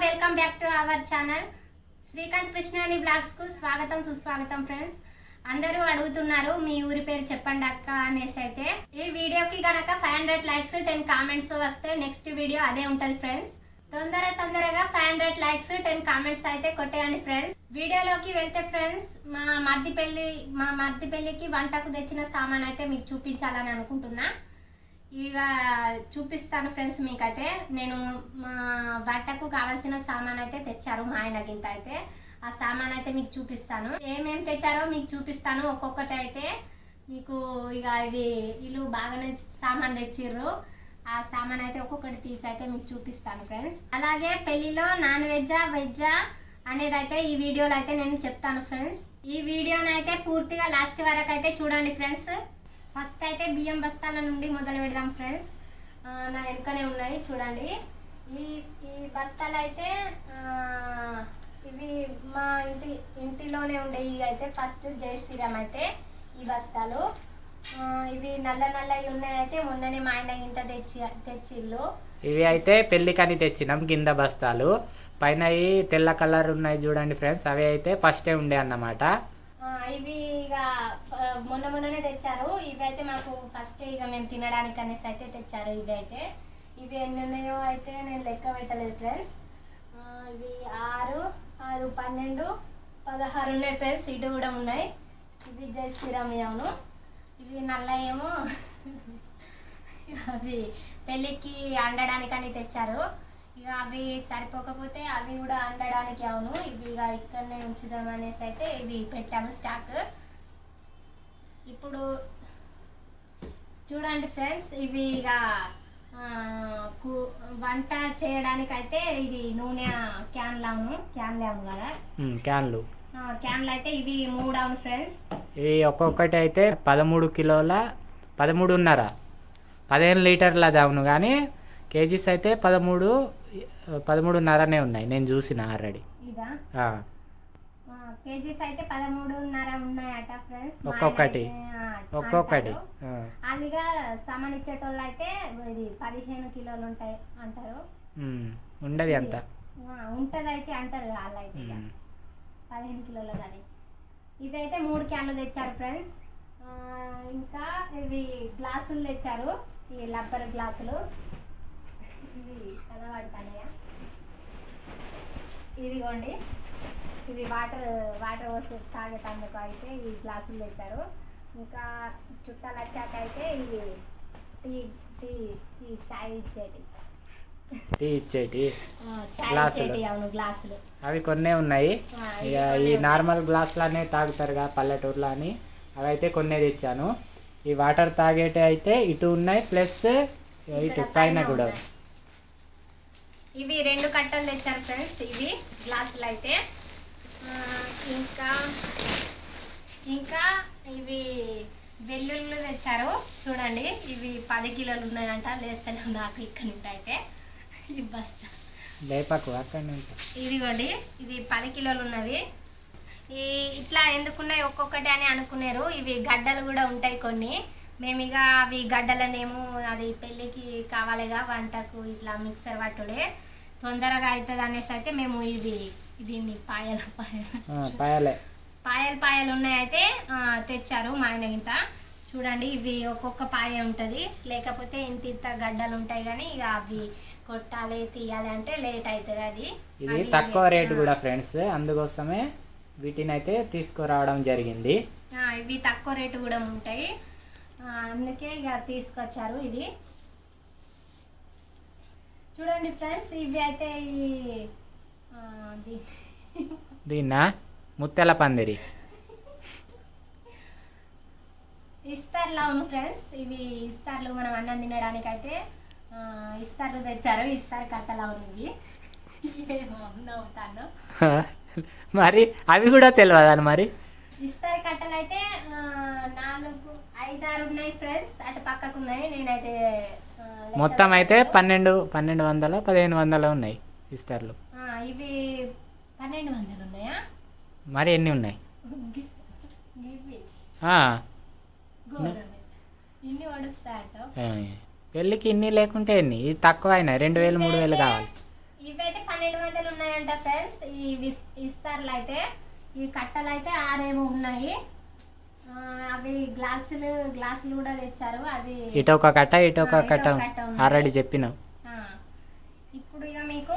Welcome back to our channel Srikanth Krishnaveni blogs కు స్వాగతం సుస్వాగతం ఫ్రెండ్స్. అందరూ అడుగుతున్నారు మీ ఊరి పేరు చెప్పండి అక్క అనేసి. అయితే ఈ వీడియోకి గనక 500 లైక్స్ 10 కామెంట్స్ వస్తే నెక్స్ట్ వీడియో అదే ఉంటది ఫ్రెండ్స్. తొందరగా 500 లైక్స్ 10 కామెంట్స్ అయితే కొట్టేయండి ఫ్రెండ్స్. వీడియోలోకి వెళ్తే ఫ్రెండ్స్, మా మర్ది పెళ్లికి వంటకు తెచ్చిన సామాన్ అయితే మీకు చూపించాలని అనుకుంటున్నా. ఇక చూపిస్తాను ఫ్రెండ్స్. మీకైతే నేను మా వంటకు కావాల్సిన సామాన్ అయితే తెచ్చారు మా ఆయన గింత. అయితే ఆ సామాన్ అయితే మీకు చూపిస్తాను, ఏమేమి తెచ్చారో మీకు చూపిస్తాను ఒక్కొక్కటి. అయితే మీకు ఇక ఇవి వీళ్ళు బాగానే సామాన్ తెచ్చిర్రు. ఆ సామాన్ అయితే ఒక్కొక్కటి తీసి అయితే మీకు చూపిస్తాను ఫ్రెండ్స్. అలాగే పెళ్లిలో నాన్ వెజ్జా వెజ్జా అనేది అయితే ఈ వీడియోలో అయితే నేను చెప్తాను ఫ్రెండ్స్. ఈ వీడియోని అయితే పూర్తిగా లాస్ట్ వరకు అయితే చూడండి ఫ్రెండ్స్. ఫస్ట్ అయితే బియ్యం బస్తాల నుండి మొదలు పెడదాం ఫ్రెండ్స్. నా వెనుకనే ఉన్నాయి చూడండి. ఈ బస్తాలు అయితే ఇవి మా ఇంటిలోనే ఉండేవి. అయితే ఫస్ట్ జై శ్రీరామ్ అయితే ఈ బస్తాలు ఇవి నల్లవి ఉన్నాయి. అయితే మొన్ననే మా ఆయన ఇంత తెచ్చిళ్ళు. ఇవి అయితే పెళ్లికని తెచ్చినాం కింద బస్తాలు. పైన తెల్ల కలర్ ఉన్నాయి చూడండి ఫ్రెండ్స్, అవి అయితే ఫస్టే ఉండే అన్నమాట. ఇవి ఇక మొన్ననే తెచ్చారు. ఇవి అయితే మాకు ఫస్ట్ ఇక మేము తినడానికి అనేసి అయితే తెచ్చారు. ఇవి ఎన్ని ఉన్నాయో అయితే నేను లెక్క పెట్టలేదు ఫ్రెండ్స్. ఇవి 6, 12, 16 ఉన్నాయి ఫ్రెండ్స్. ఇటు కూడా ఉన్నాయి. ఇవి జై శ్రీరామ్ అవును. ఇవి నల్ల ఏమో అవి పెళ్ళికి అండడానికని తెచ్చారు. ఇక అవి సరిపోకపోతే అవి కూడా అండడానికి అవును. ఇవి ఇక ఇక్కడనే ఉంచుదాం అనేసి అయితే ఇవి పెట్టాము స్టాక్. ఇప్పుడు చూడండి ఫ్రెండ్స్, ఇవి ఇక వంట చేయడానికి అయితే ఇది నూనె క్యాన్లు కదా, క్యాన్లు అయితే ఇవి 3 అవును ఫ్రెండ్స్. ఇవి ఒక్కొక్కటి అయితే 13 కిలోల 13.5 15 లీటర్ల అవును. కానీ కేజీస్ అయితే 13.5 ఉన్నాయి. నేను చూసిన ఆల్రెడీ. కేజీస్ అయితే 13.5 ఉన్నాయట ఫ్రెండ్స్. ఒక్కొక్కటి అಲ್ಲಿగా సామాన్ ఇచ్చేటోళ్ళు అయితే ఇది 15 కిలోలు ఉంటాయి అంటారు. ఉండదు అంత ఉంటది అయితే అంటారు వాళ్ళైతే 15 కిలోలు. కానీ ఇవి అయితే 3 క్యాన్లు తెచ్చారు ఫ్రెండ్స్. ఇంకా ఇవి గ్లాసులు తెచ్చారు, ఈ రబ్బర్ గ్లాసులు. ఇవి కనబడతాయా? ఇదిగోండి, ఇవి వాటర్ వస్తు తాగేటందుకు అయితే ఈ గ్లాసులు తెచ్చారు. ఇంకా చుట్టాలు వచ్చాక అయితే ఇవి టీ చాయ్ ఇచ్చేటి గ్లాసులు అవి కొన్నే ఉన్నాయి. ఈ నార్మల్ గ్లాసులు అనేవి తాగుతారుగా పల్లెటూరులో అని, అవి అయితే కొన్నే తెచ్చాను. ఈ వాటర్ తాగేటి అయితే ఇటు ఉన్నాయి, ప్లస్ ఇటు పైన కూడా. ఇవి 2 కట్టలు తెచ్చారు ఫ్రెండ్స్, ఇవి గ్లాసులు అయితే. ఇంకా ఇవి వెల్లుల్లి తెచ్చారు చూడండి. ఇవి 10 కిలోలు ఉన్నాయంట. లేస్తేనే నాకు ఇక్కడ నుండి అయితే ఈ బస్తా ఇదిగోండి, ఇది 10 కిలోలు ఉన్నవి. ఇట్లా ఎందుకున్నాయి ఒక్కొక్కటి అని అనుకున్నారు. ఇవి గడ్డలు కూడా ఉంటాయి కొన్ని. మేము ఇక అవి గడ్డలనేమో అది పెళ్ళికి కావాలిగా వంటకు ఇట్లా మిక్సర్ పట్టుడే తొందరగా అవుతుంది అనేసి అయితే మేము దీన్ని పాయలు ఉన్నాయి అయితే తెచ్చారు మా ఆయన ఇంత. చూడండి, ఇవి ఒక్కొక్క పాయ ఉంటుంది, లేకపోతే ఇంత గడ్డలు ఉంటాయి. కానీ ఇక అవి కొట్టాలి తీయాలి అంటే లేట్ అవుతుంది. ఇది తక్కువ రేటు కూడా ఫ్రెండ్స్, అందుకోసమే వీటిని అయితే తీసుకురావడం జరిగింది. ఇవి తక్కువ రేటు కూడా ఉంటాయి, అందుకే ఇక తీసుకొచ్చారు. ఇది చూడండి ఫ్రెండ్స్, ఇవి అయితే దీన్నా ముత్తెల పందిరి ఇస్తార్లు అవును ఫ్రెండ్స్. ఇవి ఇస్తార్లు మనం అన్నం తినడానికి అయితే ఇస్తార్లు తెచ్చారు. ఇస్తారు కట్టలు అవును. ఇవి అవుతాను మరి అవి కూడా తెలియదు. మరి ఇస్తారు కట్టలు అయితే 4, 5, 6 ఉన్నాయి ఫ్రెండ్స్. అటు పక్కకు ఉన్నాయి. నేనైతే మొత్తం అయితే 1200 1500 ఉన్నాయి ఇస్తార్లు. ఇవి 1200 ఉన్నాయా? మరి ఎన్ని ఉన్నాయి? ఇన్ని వడుస్తాయట పెళ్ళికి ఇన్ని లేకుంటే ఎన్ని? ఇది తక్కువ అయినా 2000 3000 కావాలి. ఇవైతే 1200 ఉన్నాయంట ఫ్రెండ్స్. ఈ ఇస్తార్లు అయితే ఈ కట్టలు అయితే 6 ఏమో ఉన్నాయి. అవి గ్లాసులు కూడా తెచ్చారు. అవి ఇటు ఒక కట్ట ఇటు ఒక కట్ట ఉన్నది. ఆల్రెడీ చెప్పినాం. ఇప్పుడు ఇక మీకు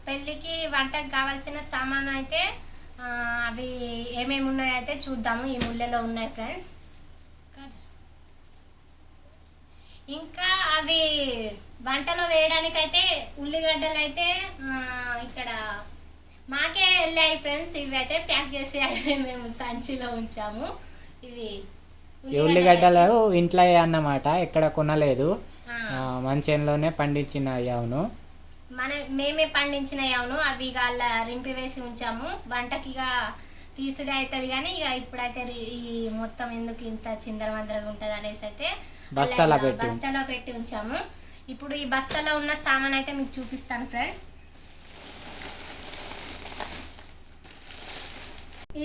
పెళ్ళికి వంటకు కావాల్సిన సామాన్ అయితే అవి ఏమేమి ఉన్నాయో అయితే చూద్దాము. ఈ ముళ్ళలో ఉన్నాయి ఫ్రెండ్స్. ఇంకా అవి వంటలో వేయడానికైతే ఉల్లిగడ్డలు అయితే ఇక్కడ మాకే వెళ్ళాయి ఫ్రెండ్స్. ఇవి అయితే ప్యాక్ చేసి అయితే మేము సంచిలో ఉంచాము. ఇవి ఉల్లిగడ్డలు ఇంట్లో అన్నమాట, ఎక్కడ కొనలేదు, మంచంలోనే పండించిన అవును, మేమే పండించిన అవును. అవి ఇక అలా రింపి వేసి ఉంచాము. వంటకి ఇక తీసుడే అవుతుంది కానీ ఇక ఇప్పుడైతే ఈ మొత్తం ఎందుకు ఇంత చిందరవందరగా ఉంటుంది అనేసి అయితే బస్తాలో పెట్టి ఉంచాము. ఇప్పుడు ఈ బస్తాలో ఉన్న సామాన్ అయితే మీకు చూపిస్తాను ఫ్రెండ్స్.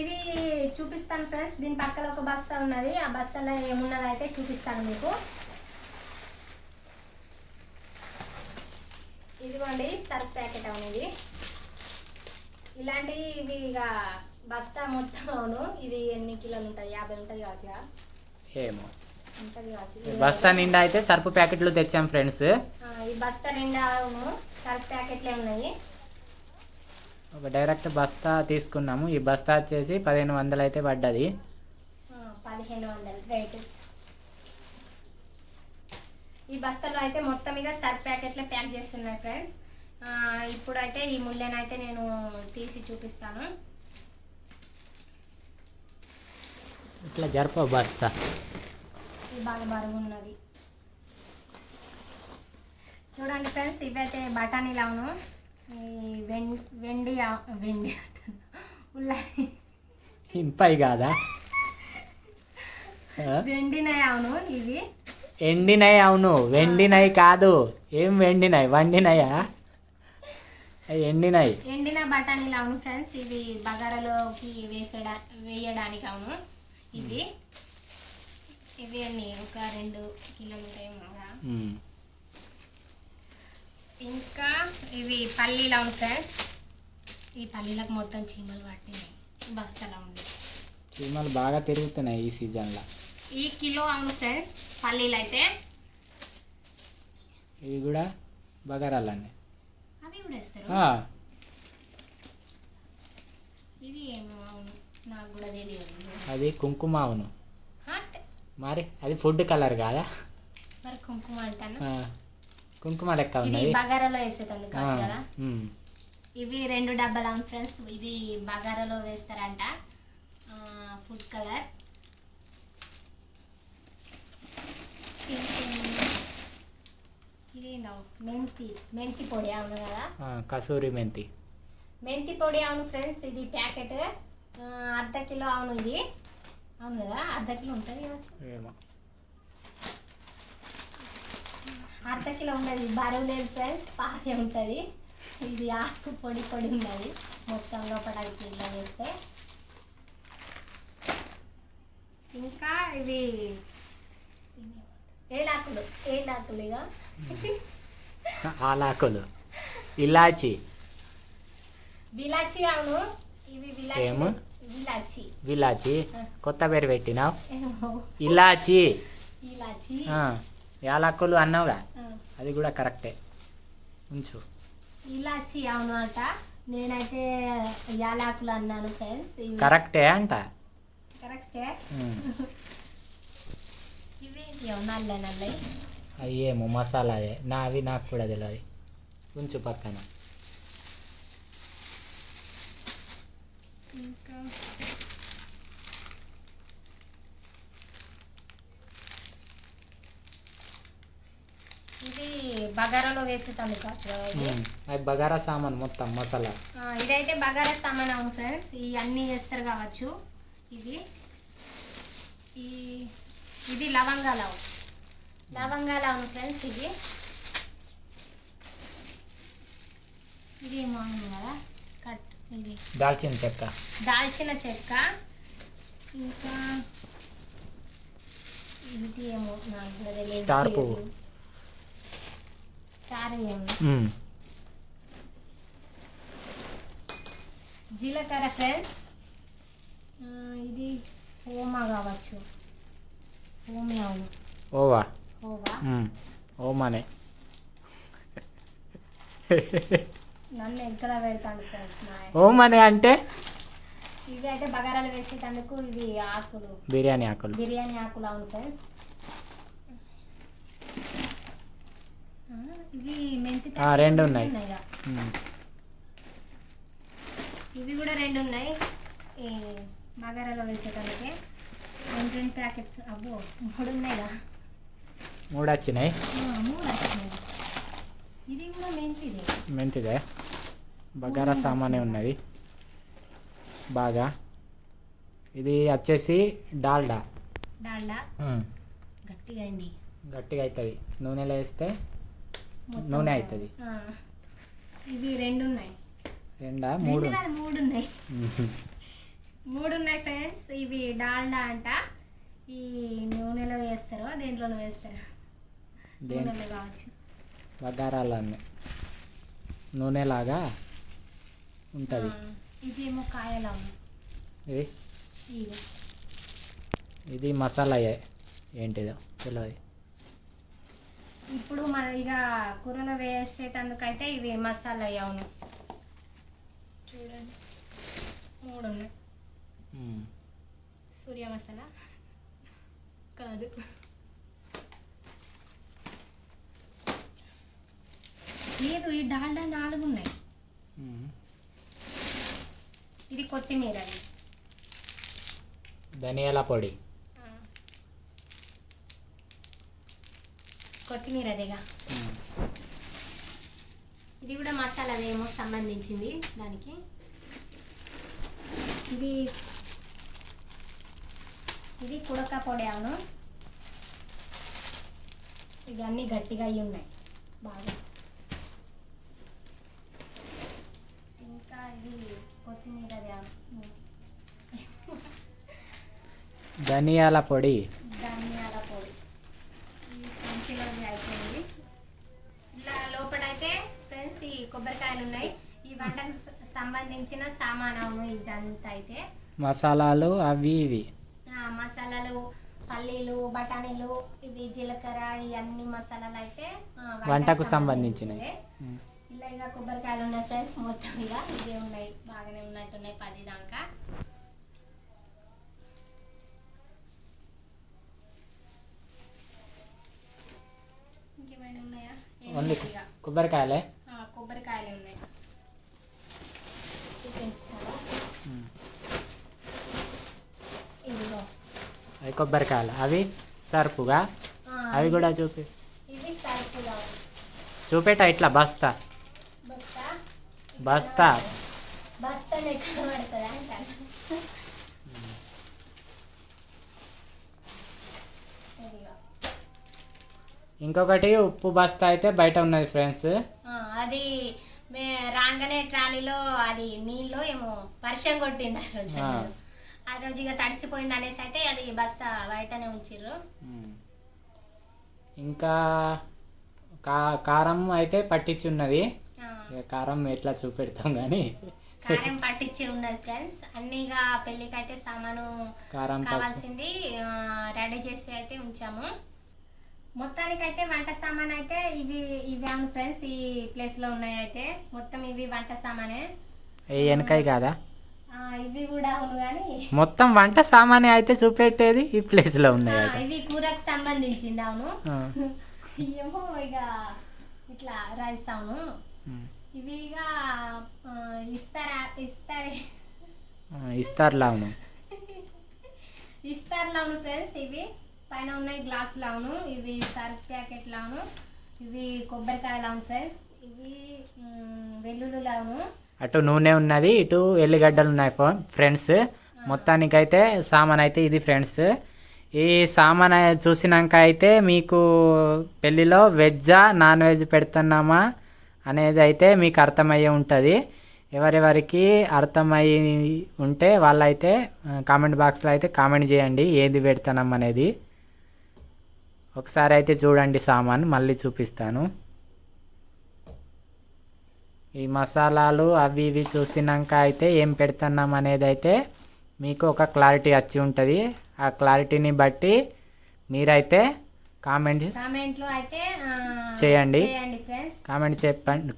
ఇది చూపిస్తాను ఫ్రెండ్స్. దీని పక్కన ఒక బస్తా ఉన్నది. ఆ బస్తాలో ఏమున్నది అయితే చూపిస్తాను మీకు. ఇదిగోండి సర్ఫ్ ప్యాకెట్ అవును. ఇలాంటివి ఇవి ఇక బస్తా మొత్తం అవును. ఇది ఎన్ని కిలోలు ఉంటుంది? 50 ఉంటుంది కావచ్చు. ఏమో ఉంటుంది కావచ్చు. బస్తా నిండా అయితే సర్ఫ్ ప్యాకెట్లు తెచ్చాం ఫ్రెండ్స్. ఈ బస్తా నిండా అవును సర్ఫ్ ప్యాకెట్లే ఉన్నాయి. ఒక డైరెక్ట్ బస్తా తీసుకున్నాము. ఈ బస్తా వచ్చేసి 1500 అయితే పడ్డది. 1500 రేటు. ఈ బస్తాలో అయితే మొత్తం మీద సర్ఫ్ ప్యాకెట్లే ప్యాక్ చేస్తున్నాయి ఫ్రెండ్స్. ఇప్పుడైతే ఈ ముళ్ళనైతే నేను తీసి చూపిస్తాను. ఇట్లా జరప బస్తా ఇది బాగా బరువు ఉన్నది. చూడండి ఫ్రెండ్స్, ఇవైతే బఠానీలు అవును. ఈ వెండి ఉల్లారి ఇంపై కాదా, వెండినై అవును. ఇవి ఎండినై అవును, వెండినై కాదు. ఏం వెండినై? వండినయా? ఎండిన బఠానీలు అవును ఫ్రెండ్స్. ఇవి బగారాలోకి వేయడానికి అవును. ఇవి అన్ని ఒక 2 కిలోలు ఉంటాయి. ఇంకా ఇవి పల్లీలు అవును ఫ్రెండ్స్. ఈ పల్లీలకు మొత్తం చీమలు పట్టినాయి. బస్తాలో ఉంది. చీమలు బాగా తిరుగుతున్నాయి ఈ సీజన్లో. ఈ కిలో అవును ఫ్రెండ్స్ పల్లీలు అయితే. ఇవి కూడా బగారాలన్నీ. అవి కూడా వేస్తారు. ఇది ఏమో అవును, నాకు కూడా తెలియదు. అది కుంకుమ అవును. మరి అది ఫుడ్ కలర్ కాదా? మరి కుంకుమ అంటాను. కుంకుమ లెక్క ఇది ఉన్నది. బగారాలో వేసేది కావచ్చు కదా. ఇవి 2 డబ్బాలు అవును ఫ్రెండ్స్. ఇది బగారాలో వేస్తారంట ఫుడ్ కలర్. ఇదేందో మెంతి పొడి అవును కదా. కసూరి మెంతి పొడి అవును ఫ్రెండ్స్. ఇది ప్యాకెట్ 1/2 కిలో అవును. ఇది అవును కదా, 1/2 కిలో ఉంటుంది కావచ్చు. 1/2 కిలో ఉన్నది. బరువు లేదు ఫ్రెండ్స్, పాకే ఉంటుంది. ఇది ఆకు పొడి ఉన్నది మొత్తం లోపల ఇలా వేస్తే. ఇంకా ఇవి ఏలాకులు ఇక ఆలాకులు, ఇలాచి, విలాచి అవును. ఇవి విలాచి కొత్త పేరు పెట్టినావు. ఇలాచి యాలకులు అన్నావుగా, అది కూడా కరెక్టే ఉంచు. ఇలాచి అవును అంట. నేనైతే యాలకులు అన్నాను ఫ్రెండ్స్. కరెక్టే అంట. కరెక్టే. ఇవి నల్లవి. అయ్యేమో మసాలా నావి, నాకు కూడా తెలియదు. ఉంచు పక్కన. ఇంకా ఇది బగారాలో వేసేది కావచ్చు కదా. అది బగారా సామాన్ మొత్తం మసాలా. ఇదైతే బగారా సామాన్ అవును ఫ్రెండ్స్. ఇవన్నీ వేస్తారు కావచ్చు. ఇది లవంగాలు అవును ఫ్రెండ్స్. ఇది ఏమో అవును కదా కట్. ఇది దాల్చిన చెక్క. ఇంకా ఇది ఏమో నాకు తెలియదు. స్టార్ ఒకసారి ఉమ్. జీలకర్ర ఫ్రెండ్స్, ఇది ఓమా కావచ్చు. ఓమే అవును, ఓవా ఓవా. ఓమానే. నన్ను ఎక్కడ పెడతాను ఫ్రెండ్స్ ఓమానే అంటే ఇవి అయితే బగారాలు వేసేటందుకు ఇవి ఆకులు, బిర్యానీ ఆకులు. బిర్యానీ ఆకులు అవును ఫ్రెండ్స్. ఇవి మెంతి రెండు ఉన్నాయి. ఉన్నాయిగా. ఇవి కూడా 2 ఉన్నాయి ఈ బగారాలో వేసేటందుకే. 2 ప్యాకెట్స్ అబ్బో 3 ఉన్నాయిగా. 3 వచ్చినాయి. 3 వచ్చినాయి. ఇది కూడా మెంతిదే. బగారా సామానే ఉన్నది బాగా. ఇది వచ్చేసి డాల్డా. గట్టిగా అయింది. గట్టిగా అవుతుంది, నూనెలో వేస్తే నూనె అవుతుంది. ఇవి 2 ఉన్నాయి. 2 3 3 ఉన్నాయి. 3 ఉన్నాయి ఫ్రెండ్స్. ఇవి డాల్డా అంట. ఈ నూనెలో వేస్తారో దేంట్లోనూ వేస్తారా? నూనెలో కావచ్చు. బగారాలన్నీ నూనెలాగా ఉంటుంది. ఇవేమో కాయలు. ఇది మసాలా ఏంటిదో తెలియదు. ఇప్పుడు మన ఇక కూరలో వేసేటందుకైతే ఇవి మసాలా అవును. చూడండి 3 ఉన్నాయి. సూర్య మసాలా కాదు, లేదు ఈ డాల్డా 4 ఉన్నాయి. ఇది కొత్తిమీర, ధనియాల పొడి, కొత్తిమీర అదేగా. ఇది కూడా మసాలా ఏమో సంబంధించింది దానికి. ఇది కుడక పొడి అవును. ఇవన్నీ గట్టిగా అయ్యి ఉన్నాయి బాగా. ఇంకా ఇది కొత్తిమీర ధనియాల పొడి. మంచిగా అయిపోయింది. ఇలా లోపలైతే ఫ్రెండ్స్ ఈ కొబ్బరికాయలు ఉన్నాయి. ఈ వంటకు సంబంధించిన సామాన్ అవును. ఇదంతా అయితే మసాలాలు అవి ఇవి మసాలాలు, పల్లీలు, బఠానీలు, ఇవి జీలకర్ర, ఇవన్నీ మసాలాలు అయితే వంటకు సంబంధించినవి. ఇలా ఇక కొబ్బరికాయలు ఉన్నాయి ఫ్రెండ్స్. మొత్తం ఇక ఇవే ఉన్నాయి, బాగానే ఉన్నట్టున్నాయి 10 దాకా. ఇంకేమైనా ఉన్నాయా? ఓన్లీ కొబ్బరికాయలే. కొబ్బరికాయలే ఉన్నాయి. ఇదిగో అవి కొబ్బరికాయలు, అవి సర్పుగా. అవి కూడా ఇవి సరుకులు. చూపెట్ట ఇట్లా బస్తా బస్తా బస్తా బస్తా ఎక్కడ పడుతుంది అంటాను. ఇంకొకటి ఉప్పు బస్తా అయితే బయట ఉన్నది ఫ్రెండ్స్. అది రాగానే ట్రాలీలో అది నీళ్ళు ఏమో వర్షం కొట్టింది ఆ రోజు ఇక తడిసిపోయింది అనేసి అయితే అది బస్తా బయటనే ఉంచిర్రు. ఇంకా కారం అయితే పట్టించి ఉన్నది. కారం ఎట్లా చూపెడతాం కానీ కారం పట్టించి ఉన్నది ఫ్రెండ్స్. అన్నీగా పెళ్ళికి అయితే సామాను కారం కావాల్సింది రెడీ చేసి అయితే ఉంచాము. మొత్తానికైతే వంట సామాన్ అయితే ఇవి అవును ఫ్రెండ్స్. ఈ ప్లేస్ లో ఉన్నాయి అయితే మొత్తం ఇవి వంట సామానే. వెనకాయ కాదా? ఇవి కూడా అవును కానీ మొత్తం వంట సామానే అయితే చూపెట్టేది ఈ ప్లేస్ లో ఉన్నాయి. ఇవి కూరకు సంబంధించింది అవును. ఏమో ఇక ఇట్లా రైస్ అవును. ఇవి ఇక ఇస్తారులా అవును ఫ్రెండ్స్. ఇవి పైన ఉన్నాయి గ్లాసులు అవును. ఇవి సర్ఫ్ ప్యాకెట్లు అవును. ఇవి కొబ్బరికాయలు అవును ఫ్రెండ్స్. ఇవి వెల్లుల్లి అవును. అటు నూనె ఉన్నది, ఇటు ఎల్లిగడ్డలు ఉన్నాయి ఫ్రెండ్స్. మొత్తానికైతే సామాన్ అయితే ఇది ఫ్రెండ్స్. ఈ సామాన్ చూసినాక అయితే మీకు పెళ్ళిలో వెజ్జా నాన్ వెజ్ పెడుతున్నామా అనేది అయితే మీకు అర్థమయ్యే ఉంటుంది. ఎవరెవరికి అర్థమయ్యి ఉంటే వాళ్ళైతే కామెంట్ బాక్స్లో అయితే కామెంట్ చేయండి ఏది పెడుతున్నాం అనేది. ఒకసారి అయితే చూడండి సామాన్, మళ్ళీ చూపిస్తాను. ఈ మసాలాలు అవి ఇవి చూసినాక అయితే ఏం పెడుతున్నాం అనేది అయితే మీకు ఒక క్లారిటీ వచ్చి ఉంటుంది. ఆ క్లారిటీని బట్టి మీరైతే కామెంట్లో అయితే చేయండి ఫ్రెండ్స్.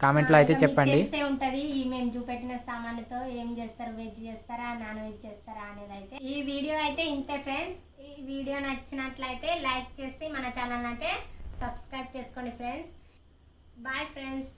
కామెంట్లో అయితే చెప్పండి. తెలిసే ఉంటది ఈ మేము చూపెట్టిన సామాన్లతో ఏం చేస్తారు, వెజ్ చేస్తారా నాన్ వెజ్ చేస్తారా అనేది అయితే. ఈ వీడియో అయితే ఇంతే ఫ్రెండ్స్. ఈ వీడియో నచ్చినట్లయితే లైక్ చేసి మన ఛానల్ అయితే సబ్స్క్రైబ్ చేసుకోండి ఫ్రెండ్స్. Bye friends.